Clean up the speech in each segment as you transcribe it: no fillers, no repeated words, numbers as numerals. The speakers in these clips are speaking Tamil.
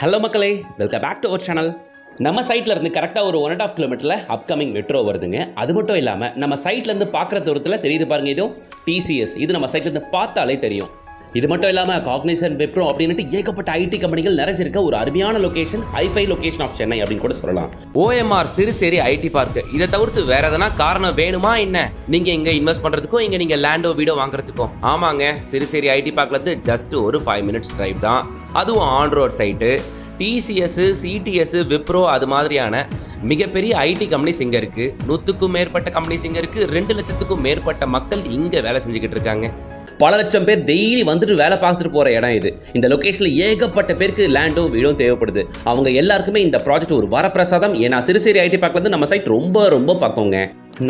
ஹலோ மக்களே, welcome back to our channel. நம்ம சைட்ல இருந்து கரெக்டாக ஒரு 1.5 கிலோமீட்டரில் அப்கமிங் மெட்ரோ வருதுங்க. அது மட்டும் இல்லாமல் நம்ம சைட்ல இருந்து பார்க்குற தூரத்தில் தெரியுது பாருங்க, இதுவும் டிசிஎஸ். இது நம்ம சைட்ல இருந்து பார்த்தாலே தெரியும். இது மட்டும் இல்லாமல் காக்னிசன்ட், விப்ரோ அப்படின்ட்டு ஏகப்பட்ட ஐடி கம்பெனிகள் நிறைஞ்சிருக்க ஒரு அருமையான location, hi-fi location of Chennai அப்படின்னு கூட சொல்லலாம். OMR Siruseri IT park. இதை தவிர்த்து வேற எதனா காரணம் வேணுமா என்ன? நீங்க இங்க இன்வெஸ்ட் பண்றதுக்கும் இங்க நீங்க லேண்டோ வீடோ வாங்குறதுக்கும்? ஆமாங்க, சிறுசேரி ஐடி பார்க்ல இருந்து ஜஸ்ட் ஒரு 5 மினிட்ஸ் டிரைவ் தான். அதுவும் on road side. TCS, CTS, Wipro அது மாதிரியான மிகப்பெரிய ஐடி கம்பெனிஸ் இங்க இருக்கு. 100க்கும் மேற்பட்ட கம்பெனிஸ் இங்க இருக்கு. 2 லட்சத்துக்கும் மேற்பட்ட மக்கள் இங்க வேலை செஞ்சுக்கிட்டு இருக்காங்க. பல லட்சம் பேர் டெய்லி வந்துட்டு வேலை பார்த்துட்டு போகிற இடம் இது. இந்த லொக்கேஷனில் ஏகப்பட்ட பேருக்கு லேண்டும் வீடும் தேவைப்படுது. அவங்க எல்லாருக்குமே இந்த ப்ராஜெக்ட் ஒரு வரப்பிரசாதம். ஏன்னா சிறுசேரி ஐடி பார்க்லேருந்து நம்ம சைட் ரொம்ப ரொம்ப பக்கங்க.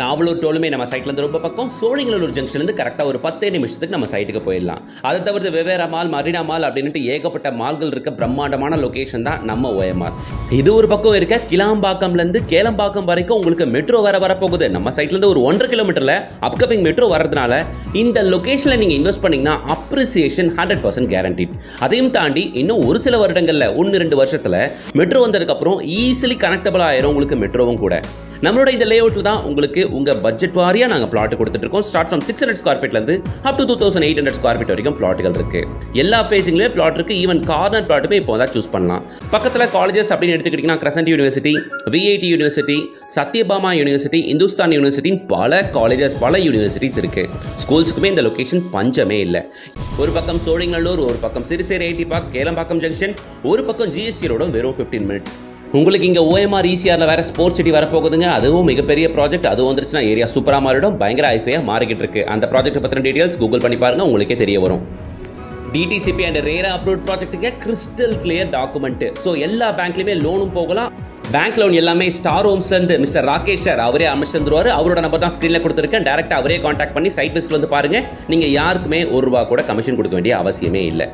நாவலூர் டோலுமே நம்ம சைட்லேருந்து ரொம்ப பக்கம். சோழிங்கநல்லூர் ஜங்ஷன்லேருந்து கரெக்டாக ஒரு 10 நிமிஷத்துக்கு நம்ம சைட்டுக்கு போயிடலாம். அதை தவிர்த்து வெவ்வேறு மால், மரீனா மால் அப்படின்ட்டு ஏகப்பட்ட மால்கள் இருக்க பிரம்மாண்டமான லொக்கேஷன் தான் நம்ம OMR. இது ஒரு பக்கம் இருக்க கிளாம்பாக்கம்லேருந்து கேளம்பாக்கம் வரைக்கும் உங்களுக்கு மெட்ரோ வரப்போகுது. நம்ம சைட்லேருந்து ஒரு 1.5 கிலோமீட்டரில் அப்கமிங் மெட்ரோ வர்றதுனால இந்த லொக்கேஷனில் நீங்கள் இன்வெஸ்ட் பண்ணீங்கன்னா அப்ரிசியேஷன் 100% கேரண்டீட். அதையும் தாண்டி இன்னும் ஒரு சில வருடங்களில் 1-2 வருஷத்தில் மெட்ரோ வந்ததுக்கப்புறம் ஈஸிலி கனெக்டபிள் ஆயிரும் உங்களுக்கு மெட்ரோவும் கூட. நம்மளோட இந்த லேஅவுட்டில் தான் உங்களுக்கு உங்கள் பட்ஜெட் வாரியாக நாங்கள் பிளாட் கொடுத்துட்டு இருக்கோம். ஸ்டார்ட் ஃப்ரம் 600 ஸ்கொயர் ஃபீட்லேருந்து அப் டு 2800 ஸ்கொயர் ஃபீட் வரைக்கும் பிளாட்டுகள் இருக்கு. எல்லா ஃபேஸிங்லேயே பிளாட் இருக்கு. ஈவன் கார்னர் பிளாட்டுமே இப்போ தான் சூஸ் பண்ணலாம். பக்கத்தில் காலேஜஸ் அப்படின்னு எடுத்துக்கிட்டிங்கன்னா crescent university, VIT university, Sathyabama university, Hindustan யூனிவர்சிட்டின்னு பல காலேஜஸ், பல யூனிவர்சிட்டிஸ் இருக்கு. ஸ்கூல்ஸுக்குமே இந்த லொக்கேஷன் பஞ்சமே இல்லை. ஒரு பக்கம் சோழிங்கநல்லூர், ஒரு பக்கம் Siruseri IT park, Kelambakkam junction, ஒரு பக்கம் GST ரோடும் வெறும் 15 மினிட்ஸ். உங்களுக்கு இங்கே OMR ECRல வேற ஸ்போர்ட்ஸ் சிட்டி வரப்போகுதுங்க. அதுவும் மிகப்பெரிய ப்ராஜெக்ட். அது வந்துருச்சுன்னா ஏரியா சூப்பராக மாறிடும். பயங்கர ஹைஃபையாக மாறிக்கிட்டு இருக்கு. அந்த ப்ராஜெக்ட் பற்றின டீடைல்ஸ் கூகுள் பண்ணி பாருங்க, உங்களுக்கே தெரிய வரும். DTCP அண்ட் ரேரா அப்ரூவ்ட் ப்ராஜெக்ட்டுங்க. Crystal clear document. ஸோ எல்லா பேங்க்லையுமே லோனும் போகலாம். பேங்க் லோன் எல்லாமே ஸ்டார் ஹோம்ஸ்லேருந்து மிஸ்டர் ராகேஷ் சார் அவரே அமைச்சிருந்துருவாரு. அவரோட நம்பர் தான் ஸ்க்ரீனில் கொடுத்துருக்கேன். டேரெக்டாக அவரே கான்டாக்ட் பண்ணி சைட் விசிட் வந்து பாருங்க. நீங்கள் யாருக்குமே ₹1 கூட கமிஷன் கொடுக்க வேண்டிய அவசியமே இல்லை.